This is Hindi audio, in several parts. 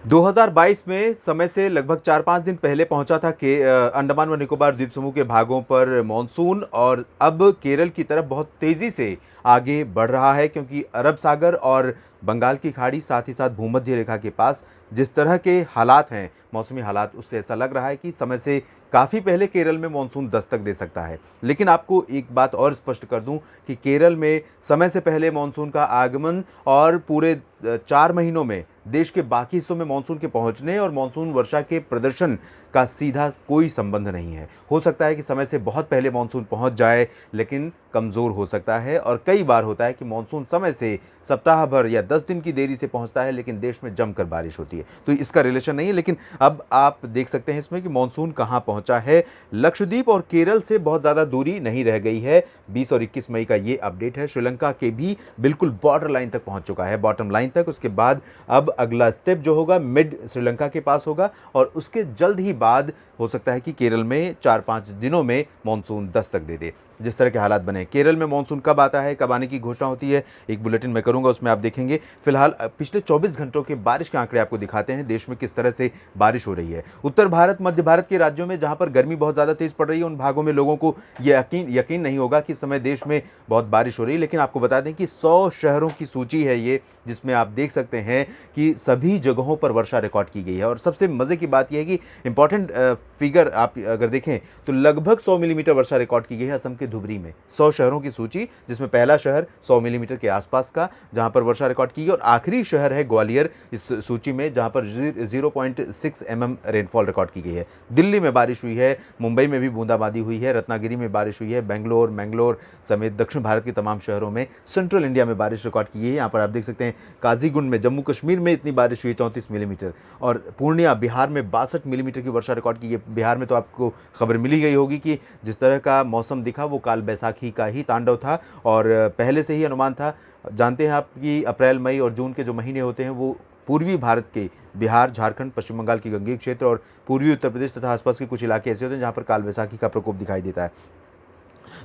2022 में समय से लगभग 4-5 दिन पहले पहुंचा था कि अंडमान व निकोबार द्वीप समूह के भागों पर मॉनसून और अब केरल की तरफ बहुत तेजी से आगे बढ़ रहा है, क्योंकि अरब सागर और बंगाल की खाड़ी, साथ ही साथ भूमध्य रेखा के पास जिस तरह के हालात हैं, मौसमी हालात, उससे ऐसा लग रहा है कि समय से काफ़ी पहले केरल में मॉनसून दस्तक दे सकता है। लेकिन आपको एक बात और स्पष्ट कर दूं कि केरल में समय से पहले मॉनसून का आगमन और पूरे 4 महीनों में देश के बाकी हिस्सों में मॉनसून के पहुंचने और मॉनसून वर्षा के प्रदर्शन का सीधा कोई संबंध नहीं है। हो सकता है कि समय से बहुत पहले मॉनसून पहुंच जाए, लेकिन कमज़ोर हो सकता है, और कई बार होता है कि मॉनसून समय से सप्ताह भर या 10 दिन की देरी से पहुंचता है, लेकिन देश में जमकर बारिश होती है। तो इसका रिलेशन नहीं है। लेकिन अब आप देख सकते हैं इसमें कि मॉनसून कहां पहुंचा है। लक्षद्वीप और केरल से बहुत ज़्यादा दूरी नहीं रह गई है। 20 और 21 मई का ये अपडेट है। श्रीलंका के भी बिल्कुल बॉर्डर लाइन तक पहुंच चुका है, बॉटम लाइन तक। उसके बाद अब अगला स्टेप जो होगा मिड श्रीलंका के पास होगा, और उसके जल्द ही बाद हो सकता है कि केरल में 4-5 दिनों में मॉनसून दस्तक दे दे। जिस तरह के हालात बने, केरल में मॉनसून कब आता है, कब आने की घोषणा होती है, एक बुलेटिन मैं करूंगा, उसमें आप देखेंगे। फिलहाल पिछले 24 घंटों के बारिश के आंकड़े आपको दिखाते हैं, देश में किस तरह से बारिश हो रही है। उत्तर भारत, मध्य भारत के राज्यों में जहां पर गर्मी बहुत ज़्यादा तेज पड़ रही है, उन भागों में लोगों को यह यकीन नहीं होगा कि इस समय देश में बहुत बारिश हो रही है। लेकिन आपको बता दें कि 100 शहरों की सूची है ये, जिसमें आप देख सकते हैं कि सभी जगहों पर वर्षा रिकॉर्ड की गई है। और सबसे मज़े की बात यह है कि इंपॉर्टेंट फिगर आप अगर देखें तो लगभग 100 मिलीमीटर वर्षा रिकॉर्ड की गई है असम के धुबरी में। 100 शहरों की सूची, जिसमें पहला शहर 100 मिलीमीटर के आसपास का जहां पर वर्षा रिकॉर्ड की गई, और आखिरी शहर है ग्वालियर इस सूची में, जहां पर 0.6 mm रेनफॉल रिकॉर्ड की गई है। दिल्ली में बारिश हुई है, मुंबई में भी बूंदाबांदी हुई है, रत्नागिरी में बारिश हुई है, बेंगलोर, मैंगलोर समेत दक्षिण भारत के तमाम शहरों में, सेंट्रल इंडिया में बारिश रिकॉर्ड की है। यहाँ पर आप देख सकते हैं काजीगुंड में, जम्मू कश्मीर में इतनी बारिश हुई 34 मिलीमीटर, और पूर्णिया बिहार में 62 मिलीमीटर की वर्षा रिकॉर्ड की है। बिहार में तो आपको खबर मिली गई होगी कि जिस तरह का मौसम दिखा वो काल बैसाखी का ही तांडव था, और पहले से ही अनुमान था। जानते हैं आप कि अप्रैल, मई और जून के जो महीने होते हैं वो पूर्वी भारत के बिहार, झारखंड, पश्चिम बंगाल के गंगेय क्षेत्र और पूर्वी उत्तर प्रदेश तथा आसपास के कुछ इलाके ऐसे होते हैं जहां पर काल बैसाखी का प्रकोप दिखाई देता है।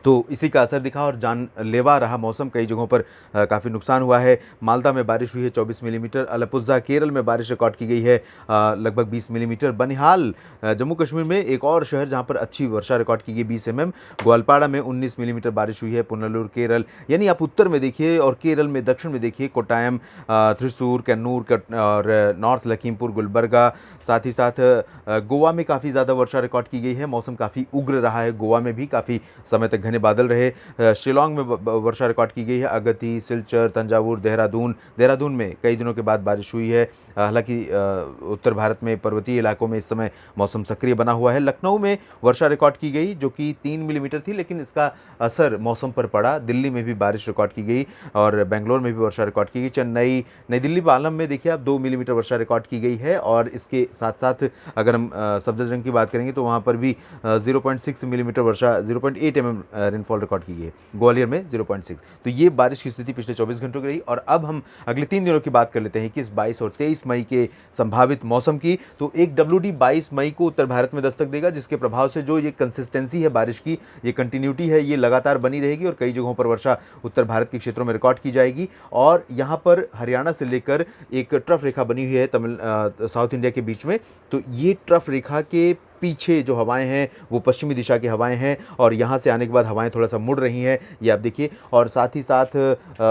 तो इसी का असर दिखा और जानलेवा रहा मौसम। कई जगहों पर काफ़ी नुकसान हुआ है। मालदा में बारिश हुई है 24 मिलीमीटर, अलपुज़ा केरल में बारिश रिकॉर्ड की गई है लगभग 20 मिलीमीटर, बनिहाल जम्मू कश्मीर में एक और शहर जहां पर अच्छी वर्षा रिकॉर्ड की गई 20 mm, ग्वालपाड़ा में 19 मिलीमीटर बारिश हुई है, पुनलूर केरल। यानी आप उत्तर में देखिए और केरल में दक्षिण में देखिए, कोट्टायम, थ्रिसूर, कन्नूर और नॉर्थ लखीमपुर, गुलबर्गा, साथ ही साथ गोवा में काफ़ी ज़्यादा वर्षा रिकॉर्ड की गई है। मौसम काफ़ी उग्र रहा है, गोवा में भी काफ़ी समय तक घने बादल रहे। शिलोंग में वर्षा रिकॉर्ड की गई है, अगत्ती, सिलचर, तंजावुर, देहरादून में कई दिनों के बाद बारिश हुई है। हालांकि उत्तर भारत में पर्वतीय इलाकों में इस समय मौसम सक्रिय बना हुआ है। लखनऊ में वर्षा रिकॉर्ड की गई जो कि 3 मिलीमीटर थी, लेकिन इसका असर मौसम पर पड़ा। दिल्ली में भी बारिश रिकॉर्ड की गई और बेंगलोर में भी वर्षा रिकॉर्ड की गई। चेन्नई, नई दिल्ली, पालम में देखिए आप 2 मिलीमीटर वर्षा रिकॉर्ड की गई है, और इसके साथ साथ अगर हम सफदरजंग की बात करेंगे तो वहाँ पर भी 0.6 मिलीमीटर वर्षा, 0.8 mm रेनफॉल रिकॉर्ड की है। ग्वालियर में 0.6। तो ये बारिश की स्थिति पिछले 24 घंटों की रही। और अब हम अगले 3 दिनों की बात कर लेते हैं कि इस 22 और 23 मई के संभावित मौसम की। तो एक WD 22 मई को उत्तर भारत में दस्तक देगा, जिसके प्रभाव से जो ये कंसिस्टेंसी है बारिश की, ये कंटिन्यूटी है, ये लगातार बनी रहेगी, और कई जगहों पर वर्षा उत्तर भारत के क्षेत्रों में रिकॉर्ड की जाएगी। और यहाँ पर हरियाणा से लेकर एक ट्रफ रेखा बनी हुई है साउथ इंडिया के बीच में। तो ये ट्रफ रेखा के पीछे जो हवाएं हैं वो पश्चिमी दिशा की हवाएं हैं, और यहाँ से आने के बाद हवाएं थोड़ा सा मुड़ रही हैं, ये आप देखिए। और साथ ही साथ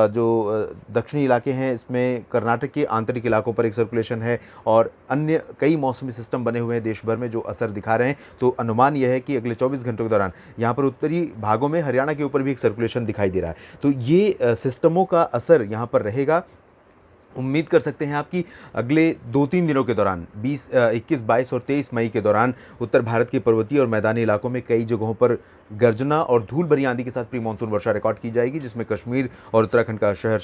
जो दक्षिणी इलाके हैं, इसमें कर्नाटक के आंतरिक इलाकों पर एक सर्कुलेशन है, और अन्य कई मौसमी सिस्टम बने हुए हैं देश भर में जो असर दिखा रहे हैं। तो अनुमान यह है कि अगले 24 घंटों के दौरान यहाँ पर उत्तरी भागों में, हरियाणा के ऊपर भी एक सर्कुलेशन दिखाई दे रहा है। तो ये सिस्टमों का असर यहाँ पर रहेगा। उम्मीद कर सकते हैं आप कि अगले 2-3 दिनों के दौरान 21, 22 और 23 मई के दौरान उत्तर भारत के पर्वतीय और मैदानी इलाकों में कई जगहों पर गर्जना और धूल भरी आंधी के साथ प्री मानसून वर्षा रिकॉर्ड की जाएगी, जिसमें कश्मीर और उत्तराखंड का शहर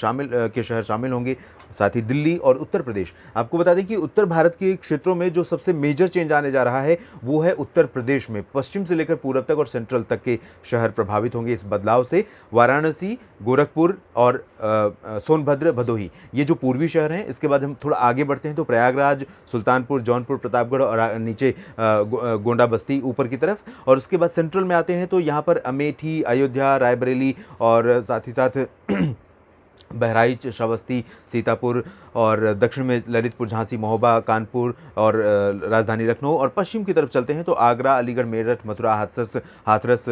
शामिल होंगे, साथ ही दिल्ली और उत्तर प्रदेश। आपको बता दें कि उत्तर भारत के क्षेत्रों में जो सबसे मेजर चेंज आने जा रहा है वो है उत्तर प्रदेश में। पश्चिम से लेकर पूरब तक और सेंट्रल तक के शहर प्रभावित होंगे इस बदलाव से। वाराणसी, गोरखपुर और सोनभद्र, भदोही, ये जो पूर्वी शहर हैं। इसके बाद हम थोड़ा आगे बढ़ते हैं तो प्रयागराज, सुल्तानपुर, जौनपुर, प्रतापगढ़ और नीचे गोंडा, बस्ती ऊपर की तरफ। और उसके बाद सेंट्रल में आते हैं तो यहाँ पर अमेठी, अयोध्या, रायबरेली और साथ ही साथ बहराइच, श्रावस्ती, सीतापुर और दक्षिण में ललितपुर, झांसी, महोबा, कानपुर और राजधानी लखनऊ। और पश्चिम की तरफ चलते हैं तो आगरा, अलीगढ़, मेरठ, मथुरा, हाथरस,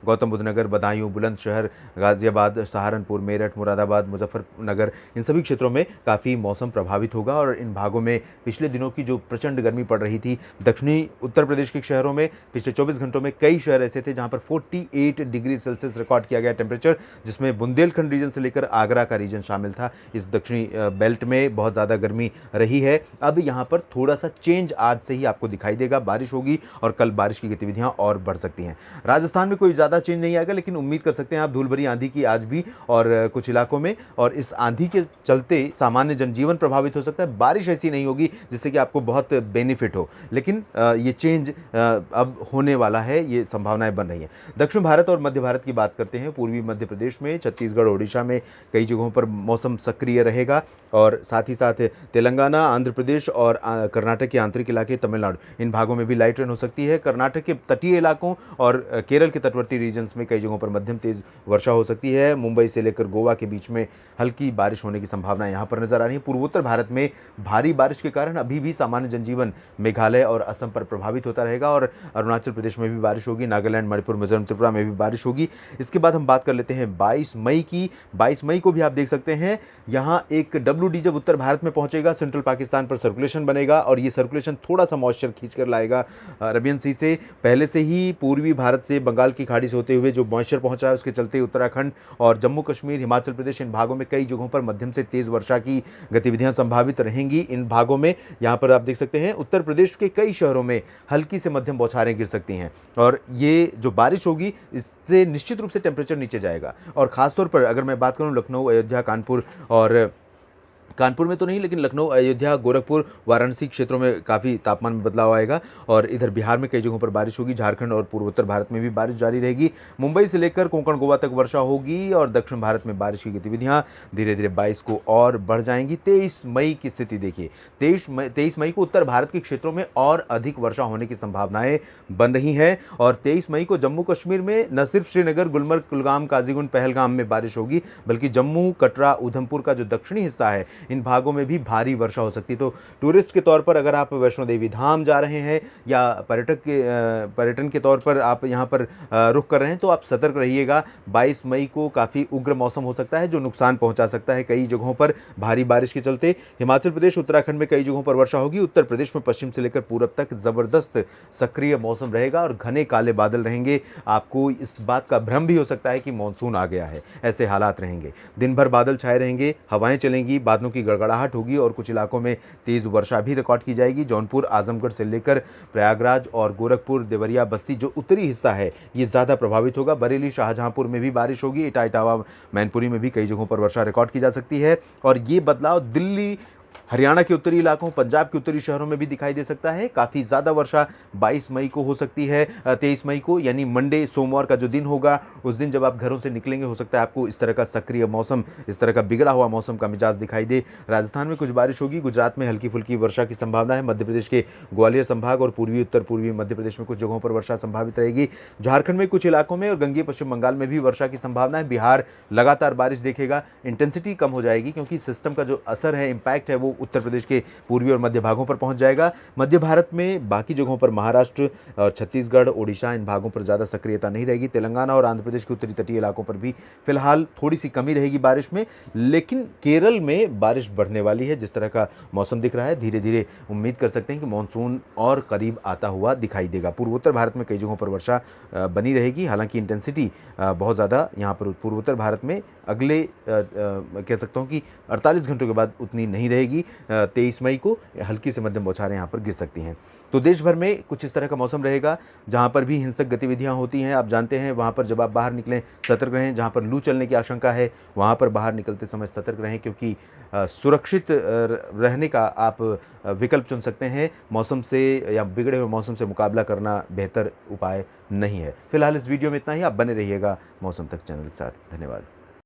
गौतम बुद्ध नगर, बदायूं, बुलंदशहर, गाजियाबाद, सहारनपुर, मेरठ, मुरादाबाद, मुजफ्फरनगर, इन सभी क्षेत्रों में काफ़ी मौसम प्रभावित होगा। और इन भागों में पिछले दिनों की जो प्रचंड गर्मी पड़ रही थी, दक्षिणी उत्तर प्रदेश के शहरों में पिछले 24 घंटों में कई शहर ऐसे थे जहां पर 48 डिग्री सेल्सियस रिकॉर्ड किया गया टेम्परेचर, जिसमें बुंदेलखंड रीजन से लेकर आगरा का रीजन शामिल था। इस दक्षिणी बेल्ट में बहुत ज़्यादा गर्मी रही है। अब यहाँ पर थोड़ा सा चेंज आज से ही आपको दिखाई देगा, बारिश होगी और कल बारिश की गतिविधियां और बढ़ सकती हैं। राजस्थान में कोई ज़्यादा चेंज नहीं आएगा, लेकिन उम्मीद कर सकते हैं आप धूल भरी आंधी की आज भी और कुछ इलाकों में। और इस आंधी के चलते सामान्य जनजीवन प्रभावित हो सकता है। बारिश ऐसी नहीं होगी जिससे कि आपको बहुत बेनिफिट हो, लेकिन ये चेंज अब होने वाला है, ये संभावनाएं बन रही हैं। दक्षिण भारत और मध्य भारत की बात करते हैं। पूर्वी मध्य प्रदेश में, छत्तीसगढ़, ओडिशा में कई जगहों पर मौसम सक्रिय रहेगा और साथ ही साथ तेलंगाना, आंध्र प्रदेश और कर्नाटक के आंतरिक इलाके, तमिलनाडु, इन भागों में भी लाइट रेन हो सकती है। कर्नाटक के तटीय इलाकों और केरल के तटवर्ती रीजन्स में कई जगहों पर मध्यम तेज वर्षा हो सकती है। मुंबई से लेकर गोवा के बीच में हल्की बारिश होने की संभावना यहाँ पर नजर आ रही है। पूर्वोत्तर भारत में भारी बारिश के कारण अभी भी सामान्य जनजीवन मेघालय और असम पर प्रभावित होता रहेगा और अरुणाचल प्रदेश में भी बारिश होगी, नागालैंड, मणिपुर, मिजोरम, त्रिपुरा में भी बारिश होगी। इसके बाद हम बात कर लेते हैं 22 मई की। 22 मई को भी आप देख सकते हैं यहाँ एक WD जब उत्तर भारत में पहुंचेगा, सेंट्रल पाकिस्तान पर सर्कुलेशन बनेगा और ये सर्कुलेशन थोड़ा सा मॉइस्चर खींच कर लाएगा अरबियन सी से। पहले से ही पूर्वी भारत से बंगाल की खाड़ी से होते हुए जो मॉइस्चर पहुंच रहा है, उसके चलते उत्तराखंड और जम्मू कश्मीर, हिमाचल प्रदेश, इन भागों में कई जगहों पर मध्यम से तेज वर्षा की गतिविधियां संभावित रहेंगी। इन भागों में यहाँ पर आप देख सकते हैं उत्तर प्रदेश के कई शहरों में हल्की से मध्यम बौछारें गिर सकती हैं और ये जो बारिश होगी इससे निश्चित रूप से टेम्परेचर नीचे जाएगा। और खासतौर पर अगर मैं बात करूं लखनऊ, अयोध्या, कानपुर में तो नहीं, लेकिन लखनऊ, अयोध्या, गोरखपुर, वाराणसी क्षेत्रों में काफ़ी तापमान में बदलाव आएगा और इधर बिहार में कई जगहों पर बारिश होगी। झारखंड और पूर्वोत्तर भारत में भी बारिश जारी रहेगी। मुंबई से लेकर कोंकण, गोवा तक वर्षा होगी और दक्षिण भारत में बारिश की गतिविधियां धीरे धीरे 22 को और बढ़ जाएंगी। 23 मई की स्थिति देखिए, 23 मई को उत्तर भारत के क्षेत्रों में और अधिक वर्षा होने की संभावनाएं बन रही हैं और 23 मई को जम्मू कश्मीर में न सिर्फ श्रीनगर, गुलमर्ग, कुलगाम, काजीगुंड, पहलगाम में बारिश होगी, बल्कि जम्मू, कटरा, उधमपुर का जो दक्षिणी हिस्सा है, इन भागों में भी भारी वर्षा हो सकती है। तो टूरिस्ट के तौर पर अगर आप वैष्णो देवी धाम जा रहे हैं या पर्यटन के तौर पर आप यहाँ पर रुख कर रहे हैं तो आप सतर्क रहिएगा। 22 मई को काफ़ी उग्र मौसम हो सकता है जो नुकसान पहुंचा सकता है कई जगहों पर भारी बारिश के चलते। हिमाचल प्रदेश, उत्तराखंड में कई जगहों पर वर्षा होगी। उत्तर प्रदेश में पश्चिम से लेकर पूरब तक ज़बरदस्त सक्रिय मौसम रहेगा और घने काले बादल रहेंगे। आपको इस बात का भ्रम भी हो सकता है कि मानसून आ गया है, ऐसे हालात रहेंगे। दिन भर बादल छाए रहेंगे, हवाएं चलेंगी, बादलों की गड़गड़ाहट होगी और कुछ इलाकों में तेज वर्षा भी रिकॉर्ड की जाएगी। जौनपुर, आजमगढ़ से लेकर प्रयागराज और गोरखपुर, देवरिया, बस्ती जो उत्तरी हिस्सा है ये ज़्यादा प्रभावित होगा। बरेली, शाहजहांपुर में भी बारिश होगी। इटावा, मैनपुरी में भी कई जगहों पर वर्षा रिकॉर्ड की जा सकती है और ये बदलाव दिल्ली, हरियाणा के उत्तरी इलाकों, पंजाब के उत्तरी शहरों में भी दिखाई दे सकता है। काफ़ी ज़्यादा वर्षा 22 मई को हो सकती है। 23 मई को यानी मंडे, सोमवार का जो दिन होगा, उस दिन जब आप घरों से निकलेंगे हो सकता है आपको इस तरह का सक्रिय मौसम, इस तरह का बिगड़ा हुआ मौसम का मिजाज दिखाई दे। राजस्थान में कुछ बारिश होगी, गुजरात में हल्की फुल्की वर्षा की संभावना है। मध्य प्रदेश के ग्वालियर संभाग और पूर्वी उत्तर पूर्वी मध्य प्रदेश में कुछ जगहों पर वर्षा संभावित रहेगी। झारखंड में कुछ इलाकों में और गंगीय पश्चिम बंगाल में भी वर्षा की संभावना है। बिहार लगातार बारिश देखेगा, इंटेंसिटी कम हो जाएगी क्योंकि सिस्टम का जो असर है, इम्पैक्ट है, वो उत्तर प्रदेश के पूर्वी और मध्य भागों पर पहुंच जाएगा। मध्य भारत में बाकी जगहों पर महाराष्ट्र और छत्तीसगढ़, ओडिशा, इन भागों पर ज़्यादा सक्रियता नहीं रहेगी। तेलंगाना और आंध्र प्रदेश के उत्तरी तटीय इलाकों पर भी फिलहाल थोड़ी सी कमी रहेगी बारिश में, लेकिन केरल में बारिश बढ़ने वाली है। जिस तरह का मौसम दिख रहा है, धीरे धीरे उम्मीद कर सकते हैं कि मानसून और करीब आता हुआ दिखाई देगा। पूर्वोत्तर भारत में कई जगहों पर वर्षा बनी रहेगी, हालांकि इंटेंसिटी बहुत ज़्यादा यहाँ पर पूर्वोत्तर भारत में अगले कह सकता हूँ कि 48 घंटों के बाद उतनी नहीं रहेगी। 23 मई को हल्की से मध्यम बौछारें यहाँ पर गिर सकती हैं। तो देश भर में कुछ इस तरह का मौसम रहेगा जहाँ पर भी हिंसक गतिविधियाँ होती हैं। आप जानते हैं वहाँ पर जब आप बाहर निकलें सतर्क रहें। जहाँ पर लू चलने की आशंका है वहाँ पर बाहर निकलते समय सतर्क रहें, क्योंकि सुरक्षित रहने का आप विकल्प चुन सकते हैं। मौसम से या बिगड़े हुए मौसम से मुकाबला करना बेहतर उपाय नहीं है। फिलहाल इस वीडियो में इतना ही। आप बने रहिएगा मौसम तक चैनल के साथ। धन्यवाद।